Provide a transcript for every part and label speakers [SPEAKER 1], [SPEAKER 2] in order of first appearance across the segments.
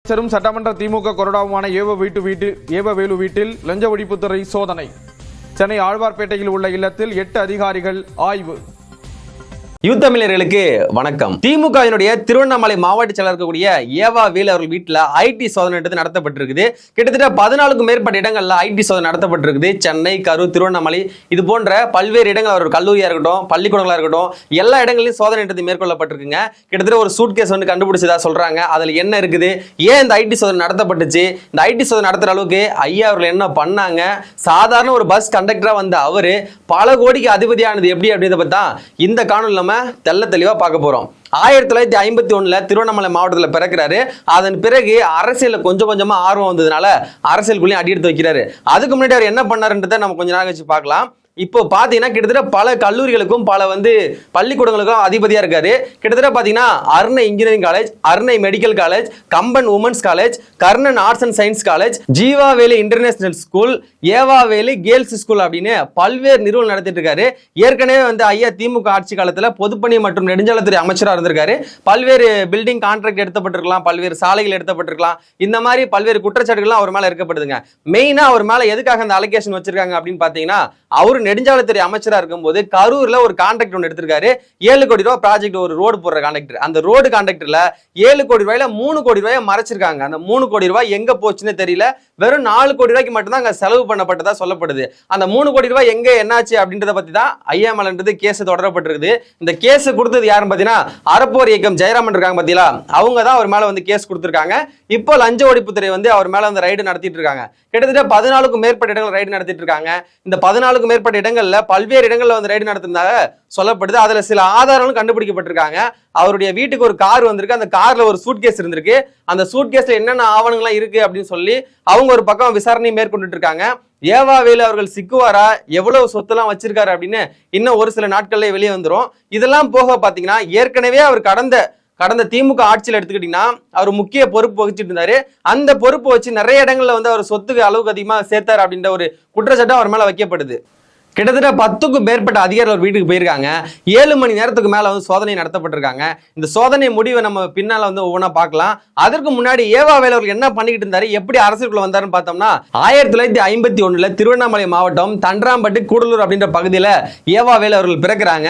[SPEAKER 1] சட்டமன்ற திமுக கொறடாவுமான ஏவவேலு வீட்டில் லஞ்ச ஒழிப்புத்துறை சோதனை. சென்னை ஆழ்வார்பேட்டையில் உள்ள இல்லத்தில் 8 அதிகாரிகள் ஆய்வு.
[SPEAKER 2] யூத்தமிழர்களுக்கு வணக்கம். திமுகவினுடைய திருவண்ணாமலை மாவட்ட செயலர் இருக்கக்கூடிய ஏவவேலு அவர்கள் வீட்டில் ஐடி சோதனை நடத்தப்பட்டிருக்குது. கிட்டத்தட்ட 14க்கும் மேற்பட்ட இடங்கள்ல ஐடி சோதனை நடத்தப்பட்டிருக்குது. சென்னை, கரூர், திருவண்ணாமலை இது போன்ற பல்வேறு இடங்கள், ஒரு கல்லூரியா இருக்கட்டும், பள்ளிக்கூடங்களா இருக்கட்டும், எல்லா இடங்களிலும் சோதனை மேற்கொள்ளப்பட்டிருக்குங்க. கிட்டத்தட்ட ஒரு சூட்கேஸ் வந்து கண்டுபிடிச்சதா சொல்றாங்க. அதுல என்ன இருக்குது, ஏன் இந்த ஐடி சோதனை நடத்தப்பட்டுச்சு, இந்த ஐடி சோதனை நடத்துற அளவுக்கு ஐயா அவர்கள் என்ன பண்ணாங்க, சாதாரண ஒரு பஸ் கண்டக்டரா வந்த அவரு பல கோடிக்கு அதிபதியானது எப்படி அப்படின்றத பத்தி இந்த காணொலி நம்ம தெள்ள தெளிவா பார்க்க போறோம். 1951 திருவண்ணாமலை மாவட்டத்தில் பிறக்கிறாரு. அதன் பிறகு அரசியல கொஞ்சம் கொஞ்சமா ஆர்வம் வந்ததுனால அரசியலுக்குள்ளேயும் அடி எடுத்து வைக்கிறாரு. அதுக்கு முன்னாடி அவர் என்ன பண்ணாருன்றதை நம்ம கொஞ்ச நாள் கழிச்சு பார்க்கலாம். இப்போ பாத்தீங்கன்னா கிட்டத்தட்ட பல கல்லூரிகளுக்கும் பல பள்ளிக்கூடங்களுக்கும் அதிபதியா இருக்காரு. கிட்டத்தட்ட பாத்தீங்கன்னா Arunai engineering college, Arunai medical college, Kamban women's college, Karnan arts and science college, Jeevavelu international school, ஏவாவேலு கேர்ள்ஸ் ஸ்கூல் அப்படின்னு பல்வேறு நிறுவனம் நடத்திட்டு இருக்காரு. ஏற்கனவே ஐயா திமுக ஆட்சி காலத்துல பொதுப்பணி மற்றும் நெடுஞ்சாலைத்துறை அமைச்சராக இருந்திருக்காரு. பல்வேறு பில்டிங் கான்ட்ராக்ட் எடுத்தப்பட்டிருக்கலாம், பல்வேறு சாலைகள் எடுத்தப்பட்டிருக்கலாம். இந்த மாதிரி பல்வேறு குற்றச்சாட்டுகள்லாம் அவர் மேல இருக்கப்படுதுங்க. மெயினா அவர் மேல எதுக்காக அந்த அலிகேஷன் வச்சிருக்காங்க அப்படின்னு பாத்தீங்கன்னா, அவரு நெடுஞ்சாலைத்துறை அமைச்சரா இருக்கும்போது கரூர்ல ஒரு கான்ட்ராக்ட் ஒன்று எடுத்திருக்காரு. 7 கோடி ரூபாய் ப்ராஜெக்ட், ஒரு ரோடு போடுற கான்ட்ராக்டர். அந்த ரோடு கான்ட்ராக்டர்ல 7 கோடி ரூபாயில 3 கோடி ரூபாய் மறைச்சிருக்காங்க. அந்த 3 கோடி ரூபாய் எங்க போச்சுன்னு தெரியல. வெறும் 4 கோடி ரூபாய்க்கு மட்டும் தான் அங்க செலவு பண்ணப்பட்டதா சொல்லப்படுது. அந்த 3 கோடி ரூபாய் எங்க என்னாச்சு அப்படின்றத பத்தி தான் ஐயாமலன்றது கேஸ் தொடரப்பட்டிருக்குது. இந்த கேஸ் கொடுத்தது யாருன்னு பாத்தீங்கன்னா, அறப்போர் இயக்கம் ஜெயராமன் இருக்காங்க பாத்தீங்களா, அவங்க தான் அவர் மேல கேஸ் கொடுத்திருக்காங்க. இப்போ லஞ்ச ஒழிப்புத்துறை அவர் மேல ரைடு நடத்திட்டு இருக்காங்க. கிட்டத்தட்ட 14க்கும் மேற்பட்ட இடங்கள் ரைடு நடத்திட்டு இருக்காங்க. இந்த 14க்கும் மேற்பட்ட இடங்கள்ல பல்வேறு இடங்கள்ல ரைடு நடத்தினதாக சொல்லப்படுது. அதுல சில ஆதாரங்களும் கண்டுபிடிக்கப்பட்டிருக்காங்க. அவருடைய வீட்டுக்கு ஒரு கார் வந்திருக்கு. அந்த கார்ல ஒரு சூட்கேஸ் இருந்திருக்கு. அந்த சூட்கேஸ்ல என்னென்ன ஆவணங்கள்லாம் இருக்கு அப்படின்னு சொல்லி அவங்க ஒரு பக்கம் விசாரணை மேற்கொண்டுட்டு இருக்காங்க. ஏவாவேலு அவர்கள் சிக்குவாரா, எவ்வளவு சொத்தெல்லாம் வச்சிருக்காரு அப்படின்னு இன்னும் ஒரு சில நாட்கள்ல வெளியே வந்துரும். இதெல்லாம் போக பாத்தீங்கன்னா, ஏற்கனவே அவர் கடந்த திமுக ஆட்சியில் எடுத்துக்கிட்டீங்கன்னா அவர் முக்கிய பொறுப்பு வகிச்சிட்டு இருந்தாரு. அந்த பொறுப்பு வச்சு நிறைய இடங்கள்ல அவர் சொத்துக்கு அளவுக்கு அதிகமா சேர்த்தாரு அப்படின்ற ஒரு குற்றச்சாட்டு அவர் மேல வைக்கப்படுது. கிட்டத்தட்ட 10க்கும் மேற்பட்ட அதிகாரிகள் வீட்டுக்கு போயிருக்காங்க. 7 மணி நேரத்துக்கு மேல சோதனை நடத்தப்பட்டிருக்காங்க. இந்த சோதனை முடிவை நம்ம பின்னால ஒவ்வொன்றா பார்க்கலாம். அதற்கு முன்னாடி ஏவாவேலு அவர்கள் என்ன பண்ணிக்கிட்டு இருந்தாரு, எப்படி அரசுக்குள்ள வந்தாருன்னு பார்த்தோம்னா, 1951 திருவண்ணாமலை மாவட்டம் தண்டராம்பட்டு கூடலூர் அப்படின்ற பகுதியில ஏவாவேலு அவர்கள் பிறக்கிறாங்க.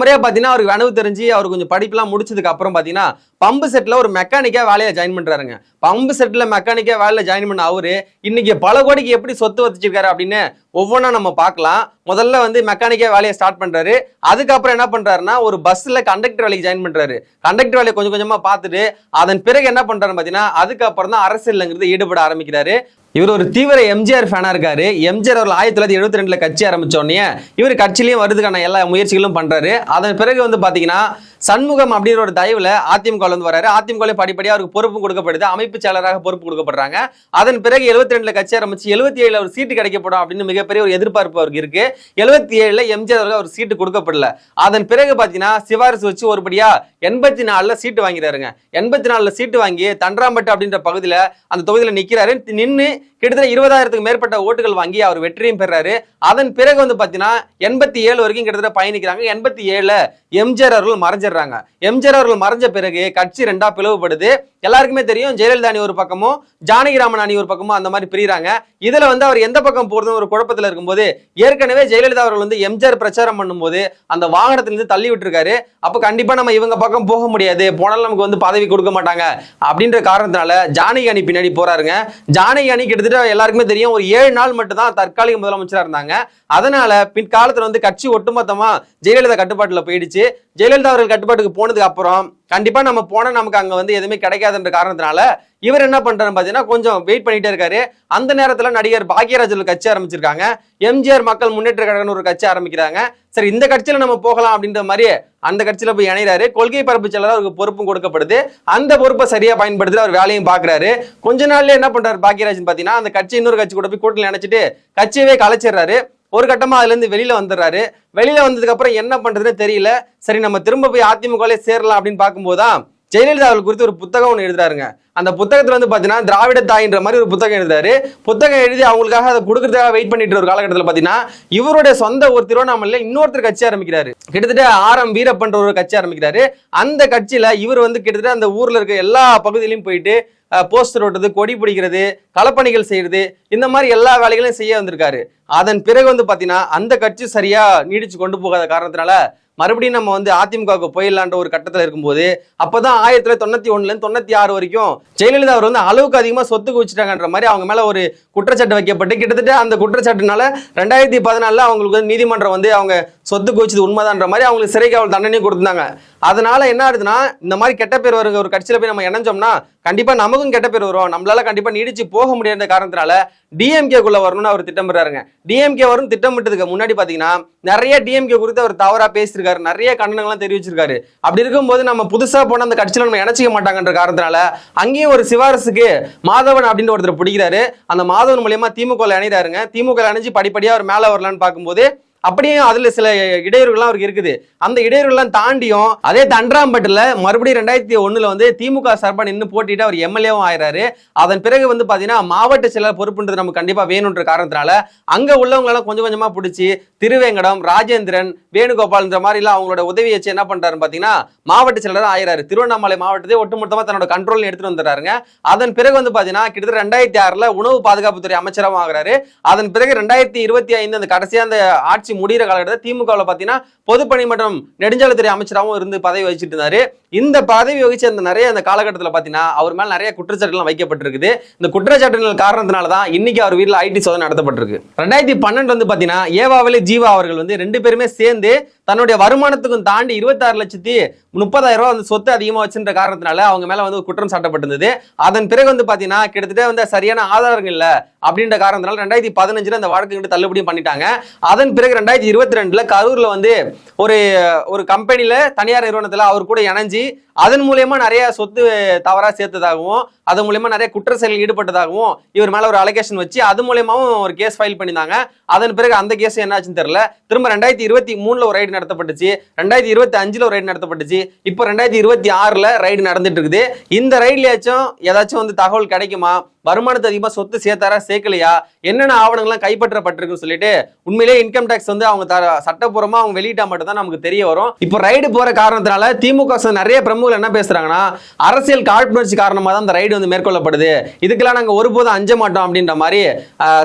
[SPEAKER 2] முறையா பாத்தீங்கன்னா அவருக்கு அனுபவம் தெரிஞ்சு அவர் கொஞ்சம் படிப்புலாம் முடிச்சதுக்கு அப்புறம் பாத்தீங்கன்னா பம்பு செட்ல ஒரு மெக்கானிக்கா வேலையை ஜாயின் பண்றாருங்க. பம்பு செட்ல மெக்கானிக்கா வேலையில ஜாயின் பண்ண அவரு இன்னைக்கு பல கோடிக்கு எப்படி சொத்து வச்சிருக்காரு அப்படின்னு ஒவ்வொன்றா நம்ம பார்க்கலாம். முதல்ல மெக்கானிக்கா வேலையை ஸ்டார்ட் பண்றாரு. அதுக்கப்புறம் என்ன பண்றாருன்னா, ஒரு பஸ்ல கண்டக்டர் வேலைக்கு ஜாயின் பண்றாரு. கண்டக்டர் வேலையை கொஞ்சம் கொஞ்சமா பார்த்துட்டு அதன் பிறகு என்ன பண்றாரு பாத்தீங்கன்னா, அதுக்கப்புறம் தான் அரசியல்ங்கிறது ஈடுபட ஆரம்பிக்கிறாரு. இவர் ஒரு தீவிர எம்ஜிஆர் ஃபேனா இருக்காரு. எம்ஜிஆர் அவர்கள் 1972 கட்சி ஆரம்பிச்ச உடனே இவர் கட்சியிலையும் வருதுக்கான எல்லா முயற்சிகளும் பண்றாரு. அதன் பிறகு பாத்தீங்கன்னா சண்முகம் அப்படின்ற ஒரு தயவுல அதிமுக வராரு. அதிமுக படிப்படியா அவருக்கு பொறுப்பு கொடுக்கப்படுது. அமைப்பு செயலராக பொறுப்பு கொடுக்கப்படுறாங்க. அதன் பிறகு 72 கட்சி ஆரம்பிச்சு 77 ஒரு சீட்டு கிடைக்கப்படும் அப்படின்னு மிகப்பெரிய ஒரு எதிர்பார்ப்பு அவருக்கு இருக்கு. 77 எம்ஜிஆர் அவர்கள் ஒரு சீட்டு கொடுக்கப்படல. அதன் பிறகு பாத்தீங்கன்னா சிபாரிசு வச்சு ஒருபடியா 84 சீட்டு வாங்கிறாருங்க. 84 சீட்டு வாங்கி தண்டராம்பட்டு அப்படின்ற பகுதியில அந்த தொகுதியில நிக்கிறாரு. நின்று கிட்டத்தட்ட 20,000க்கு மேற்பட்ட ஓட்டுகள் வாங்கி அவர் வெற்றியும் பெறாரு. அதன் பிறகு பாத்தீங்கன்னா 87 வரைக்கும் கிட்டத்தட்ட பயணிக்கிறாங்க. 87 எம்ஜிஆர் அவர்கள் மறைஞ்சிடறாங்க. எம்ஜிஆர் அவர்கள் மறைஞ்ச பிறகு கட்சி 2ஆ பிளவுபடுது. எல்லாருக்குமே தெரியும், ஜெயலலிதா அணி ஒரு பக்கமும் ஜானகிராமன் அணி ஒரு பக்கமும் அந்த மாதிரி பிரிகிறாங்க. இதுல அவர் எந்த பக்கம் போறதுன்னு ஒரு குழப்பத்துல இருக்கும்போது, ஏற்கனவே ஜெயலலிதா அவர்கள் எம்ஜிஆர் பிரச்சாரம் பண்ணும்போது அந்த வாகனத்திலிருந்து தள்ளி விட்டுருக்காரு. அப்ப கண்டிப்பா நம்ம இவங்க பக்கம் போக முடியாது, போனாலும் நமக்கு பதவி கொடுக்க மாட்டாங்க அப்படின்ற காரணத்தினால ஜானகி அணி பின்னாடி போறாருங்க. ஜானகி அணி கிட்டத்தட்ட எல்லாருக்குமே தெரியும், ஒரு 7 நாள் மட்டும் தான் தற்காலிக முதலமைச்சரா இருந்தாங்க. அதனால பிற்காலத்துல கட்சி ஒட்டுமொத்தமா ஜெயலலிதா கட்டுப்பாட்டுல போயிடுச்சு. ஜெயலலிதா அவர்கள் கட்டுப்பாட்டுக்கு போனதுக்கு அப்புறம் கண்டிப்பா நம்ம போனா நமக்கு அங்க எதுவுமே கிடைக்காதுன்ற காரணத்தினால இவர் என்ன பண்றாரு பாத்தீங்கன்னா, கொஞ்சம் வெயிட் பண்ணிட்டே இருக்காரு. அந்த நேரத்துல நடிகர் பாக்யராஜ் கட்சி ஆரம்பிச்சிருக்காங்க. எம்ஜிஆர் மக்கள் முன்னேற்ற கழகம் ஒரு கட்சி ஆரம்பிக்கிறாங்க. சரி, இந்த கட்சியில நம்ம போகலாம் அப்படின்ற மாதிரி அந்த கட்சியில போய் இணைறாரு. கொள்கை பரப்பு செயலர் அவருக்கு பொறுப்பும் கொடுக்கப்படுது. அந்த பொறுப்பை சரியா பயன்படுத்தி அவர் வேலையும் பாக்குறாரு. கொஞ்ச நாள்ல என்ன பண்றாரு பாக்யராஜ் பாத்தீங்கன்னா, அந்த கட்சி இன்னொரு கட்சி கூட போய் கூட்டணி நினைச்சிட்டு கட்சியவே கலைச்சிடுறாரு. ஒரு கட்டமா அதுல இருந்து வெளியில வந்துடுறாரு. வெளியில வந்ததுக்கு அப்புறம் என்ன பண்றதுன்னு தெரியல. சரி, நம்ம திரும்ப போய் அதிமுக சேரலாம் அப்படின்னு பார்க்கும்போதுதான் ஜெயலலிதா அவர்கள் குறித்து ஒரு புத்தகம் ஒன்று எழுதுறாருங்க. அந்த புத்தகத்துல பாத்தீங்கன்னா திராவிட தாயின்ற மாதிரி ஒரு புத்தகம் எழுதாரு. புத்தகம் எழுதி அவங்களுக்காக அதை கொடுக்கறதுக்காக வெயிட் பண்ணிட்டு ஒரு காலகட்டத்தில் பாத்தீங்கன்னா இவருடைய சொந்த ஒரு திருவண்ணாமலையில இன்னொருத்தர் கட்சி ஆரம்பிக்கிறாரு. கிட்டத்தட்ட ஆர்.எம். வீரப்பன்ற ஒரு கட்சி ஆரம்பிக்கிறாரு. அந்த கட்சியில இவர் கிட்டத்தட்ட அந்த ஊர்ல இருக்க எல்லா பகுதியிலையும் போயிட்டு போஸ்டர் ஓட்டுறது, கொடி பிடிக்கிறது, களப்பணிகள் செய்யறது, இந்த மாதிரி எல்லா வேலைகளையும் செய்ய வந்திருக்காரு. அதன் பிறகு வந்து பாத்தீங்கன்னா அந்த கட்சி சரியா நீடிச்சு கொண்டு போகாத காரணத்தினால மறுபடியும் நம்ம வந்து அதிமுகவுக்கு போயிடலான்ற ஒரு கட்டத்தில் இருக்கும்போது அப்பதான் 1991 96 வரைக்கும் ஜெயலலிதா அவர் வந்து அளவுக்கு அதிகமா சொத்து குவிச்சிட்டாங்கன்ற மாதிரி அவங்க மேல ஒரு குற்றச்சாட்டு வைக்கப்பட்டு கிட்டத்தட்ட அந்த குற்றச்சாட்டுனால 2014 அவங்களுக்கு வந்து நீதிமன்றம் வந்து அவங்க சொத்து குவிச்சது உண்மைதான்ற மாதிரி அவங்களுக்கு சிறை காவல் தண்டனையும் கொடுத்தாங்க. அதனால என்ன ஆகுதுன்னா இந்த மாதிரி கெட்ட பேர் வருங்க ஒரு கட்சியில போய் நம்ம இணைஞ்சோம்னா கண்டிப்பா நமக்கும் கெட்ட பேர் வரும், நம்மளால கண்டிப்பா நீடிச்சு போக முடியாத காரணத்தினால டிஎம்கேக்குள்ள வரணும்னு அவர் திட்டமிடுறாருங்க. டிஎம்கே வரும் திட்டமிட்டதுக்கு முன்னாடி பாத்தீங்கன்னா நிறைய டிஎம்கே குறித்து அவர் தவறா பேசியிருக்காரு, நிறைய கண்டனங்கள்லாம் தெரிவிச்சிருக்காரு. அப்படி இருக்கும்போது நம்ம புதுசா போன அந்த கட்சியில நம்ம இணைச்சிக்க மாட்டாங்கன்ற காரணத்தினால அங்கேயும் ஒரு சிவாரசுக்கு மாதவன் அப்படின்னு ஒருத்தர் பிடிக்கிறாரு. அந்த மாதவன் மூலியமா திமுக இணைறாருங்க. திமுக இணைஞ்சு படிப்படியா அவர் மேல வரலான்னு பார்க்கும்போது அப்படியே அதுல சில இடையூறுகள்லாம் அவருக்கு இருக்குது. அந்த இடையூறுகள்லாம் தாண்டியும் அதே தண்டராம்பட்டுல மறுபடியும் 2001 வந்து திமுக சார்பா நின்று போட்டிட்டு அவர் எம்எல்ஏவும் ஆயிராரு. அதன் பிறகு வந்து பாத்தீங்கன்னா மாவட்ட செயலர் பொறுப்புன்றது நமக்கு கண்டிப்பா வேணும்ன்ற காரணத்தினால அங்க உள்ளவங்களெல்லாம் கொஞ்சம் கொஞ்சமா பிடிச்சி திருவேங்கடம், ராஜேந்திரன், வேணுகோபால்ன்ற மாதிரி எல்லாம் அவங்களோட உதவி வச்சு என்ன பண்றாரு பாத்தீங்கன்னா மாவட்ட செயலர் ஆயிராரு. திருவண்ணாமலை மாவட்டத்தை ஒட்டுமொத்தமா தன்னோட கண்ட்ரோல் எடுத்துட்டு வந்துடுறாருங்க. அதன் பிறகு வந்து பாத்தீங்கன்னா கிட்டத்தட்ட 2006 உணவு பாதுகாப்புத்துறை அமைச்சராகவும் ஆகிறாரு. அதன் பிறகு 2025 அந்த கடைசியா அந்த ஆட்சி முடிகிற காலகட்டத்தில் திமுகவில் பார்த்தீங்கன்னா பொதுப்பணி மற்றும் நெடுஞ்சாலைத்துறை அமைச்சராகவும் இருந்து பதவி வகிச்சுட்டு இருந்தாரு. இந்த பதவி வகிச்ச அந்த நிறைய அந்த காலகட்டத்தில் பார்த்தீங்கன்னா அவர் மேல நிறைய குற்றச்சாட்டுகள் வைக்கப்பட்டிருக்குது. இந்த குற்றச்சாட்டுகள் காரணத்தினால தான் இன்னைக்கு அவர் வீட்டில் ஐடி சோதனை நடத்தப்பட்டிருக்கு. 2012 வந்து பார்த்தீங்கன்னா ஏவாவேலு ஜீவா அவர்கள் வந்து 2 பேருமே சேர்ந்து தன்னுடைய வருமானத்துக்கும் தாண்டி 26,30,000 வந்து சொத்து அதிகமாக வச்சுன்ற காரணத்தினால அவங்க மேல வந்து குற்றம் சாட்டப்பட்டிருந்தது. அதன் பிறகு வந்து பார்த்தீங்கன்னா கிட்டத்தட்ட வந்து சரியான ஆதாரங்கள் இல்லை அப்படின்ற காரணத்தினால 2015 அந்த வழக்கு தள்ளுபடியும் பண்ணிட்டாங்க. அதன் பிறகு 2022 கரூர்ல வந்து ஒரு கம்பெனில தனியார் நிறுவனத்துல அவர் கூட இணைஞ்சு அதன் மூலியமா நிறைய சொத்து தவறா சேர்த்ததாகவும் அது மூலியமா நிறைய குற்ற செயலில் ஈடுபட்டதாகவும் இவர் மேல ஒரு அலிகேஷன் வச்சு அது மூலியமாவும் ஒரு கேஸ் ஃபைல் பண்ணியிருந்தாங்க. அதன் பிறகு அந்த கேஸ் என்னாச்சுன்னு தெரியல. திரும்ப 2023 ஒரு ரைடு நடத்தப்பட்டுச்சு, 2025 ஒரு ரைடு நடத்தப்பட்டுச்சு, இப்போ 2026 ரைடு நடந்துட்டு இருக்குது. இந்த ரைட்லயாச்சும் ஏதாச்சும் வந்து தகவல் கிடைக்குமா, வருமானத்தை அதிகமா சொத்து சேர்த்தாரா சேர்க்கலையா, என்னென்ன ஆவணங்கள்லாம் கைப்பற்றப்பட்டிருக்குன்னு சொல்லிட்டு உண்மையிலேயே இன்கம் டாக்ஸ் வந்து அவங்க சட்டப்பூர்வமா அவங்க வெளியிட்டா மட்டும் தான் நமக்கு தெரிய வரும். இப்போ ரைடு போற காரணத்தினால திமுக நிறைய பிரமுகர்கள் என்ன பேசுறாங்கன்னா அரசியல் காழ்ப்புணர்ச்சி காரணமா தான் இந்த ரைடு வந்து மேற்கொள்ளப்படுது, இதுக்கெல்லாம் நாங்க ஒருபோதும் அஞ்ச மாட்டோம் அப்படின்ற மாதிரி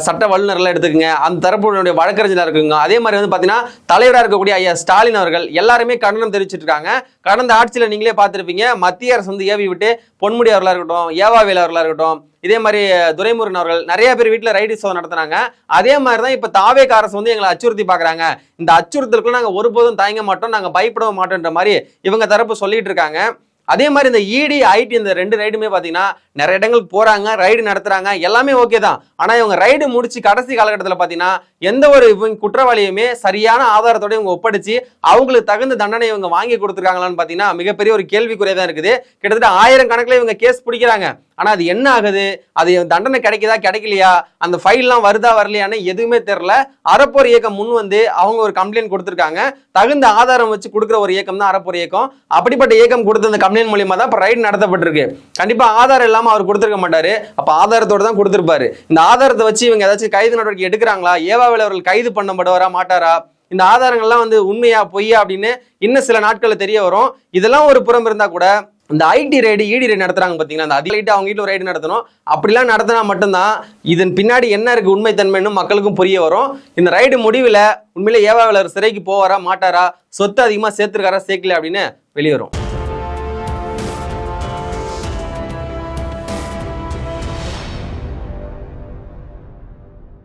[SPEAKER 2] சட்ட வல்லுநர்கள் எடுத்துக்கங்க, அந்த தரப்புடைய வழக்கறிஞர் இருக்குங்க. அதே மாதிரி வந்து பாத்தீங்கன்னா தலைவராக இருக்கக்கூடிய ஐயா ஸ்டாலின் அவர்கள் எல்லாருமே கண்டனம் தெரிவிச்சிட்டு இருக்காங்க. கடந்த ஆட்சியில நீங்களே பார்த்திருப்பீங்க, மத்திய அரசு வந்து ஏவி விட்டு பொன்முடி அவர்களா இருக்கட்டும், ஏவாவேலு அவர்களா இருக்கட்டும், இதே மாதிரி துரைமுருகன் அவர்கள் நிறைய பேர் வீட்டுல ரைடு சோதனை நடத்தினாங்க. அதே மாதிரிதான் இப்ப தாவேக அரசு வந்து எங்களை அச்சுறுத்தி பாக்குறாங்க, இந்த அச்சுறுத்தலுக்குள்ள நாங்க ஒருபோதும் தயங்க மாட்டோம், நாங்க பயப்பட மாட்டோம்ன்ற மாதிரி இவங்க தரப்பு சொல்லிட்டு இருக்காங்க. அதே மாதிரி இந்த இடி ஐடி இந்த 2 ரைடுமே பாத்தீங்கன்னா நிறைய இடங்களுக்கு போறாங்க, ரைடு நடத்துறாங்க, எல்லாமே ஓகே தான். ஆனா இவங்க ரைடு முடிச்சு கடைசி காலகட்டத்தில் பாத்தீங்கன்னா எந்த ஒரு இவங்க குற்றவாளியுமே சரியான ஆதாரத்தோட இவங்க ஒப்படைச்சு அவங்களுக்கு தகுந்த தண்டனை இவங்க வாங்கி கொடுத்துருக்காங்களான்னு பாத்தீங்கன்னா மிகப்பெரிய ஒரு கேள்விக்குறையா தான் இருக்குது. கிட்டத்தட்ட 1000 கணக்குல இவங்க கேஸ் பிடிக்கிறாங்க. ஆனா அது என்ன ஆகுது, அது தண்டனை கிடைக்குதா கிடைக்கலையா, அந்த ஃபைல்லாம் வருதா வரலையான்னு எதுவுமே தெரியல. அறப்போர் இயக்கம் முன் வந்து அவங்க ஒரு கம்ப்ளைண்ட் கொடுத்துருக்காங்க. தகுந்த ஆதாரம் வச்சு கொடுக்குற ஒரு இயக்கம் தான் அறப்போர் இயக்கம். அப்படிப்பட்ட இயக்கம் கொடுத்த அந்த கம்ப்ளைண்ட் மூலியமா தான் இப்ப ரைடு நடத்தப்பட்டிருக்கு. கண்டிப்பா ஆதாரம் இல்லாம அவர் கொடுத்துருக்க மாட்டாரு, அப்ப ஆதாரத்தோட தான் கொடுத்திருப்பாரு. இந்த ஆதாரத்தை வச்சு இவங்க ஏதாச்சும் கைது நடவடிக்கை எடுக்கிறாங்களா, ஏவாவேலு அவர்கள் கைது பண்ணப்படுவாரா மாட்டாரா, இந்த ஆதாரங்கள்லாம் வந்து உண்மையா பொய்யா அப்படின்னு இன்னும் சில நாட்கள்ல தெரிய வரும். இதெல்லாம் ஒரு புறம் இருந்தா கூட இந்த ஐடி ரைடு இடி ரைடு நடத்துறாங்க பாத்தீங்கன்னா, அந்த அதிக அவங்க வீட்டுல ஒரு ரைடு நடத்தணும். அப்படிலாம் நடத்தினா மட்டும்தான் இதன் பின்னாடி என்ன இருக்கு உண்மைத்தன்மைன்னு மக்களுக்கும் புரிய வரும். இந்த ரைடு முடிவில் உண்மையிலே ஏவாவேலு சிறைக்கு போவாரா மாட்டாரா, சொத்து அதிகமா சேர்த்திருக்காரா சேர்க்கல அப்படின்னு வெளியே வரும்.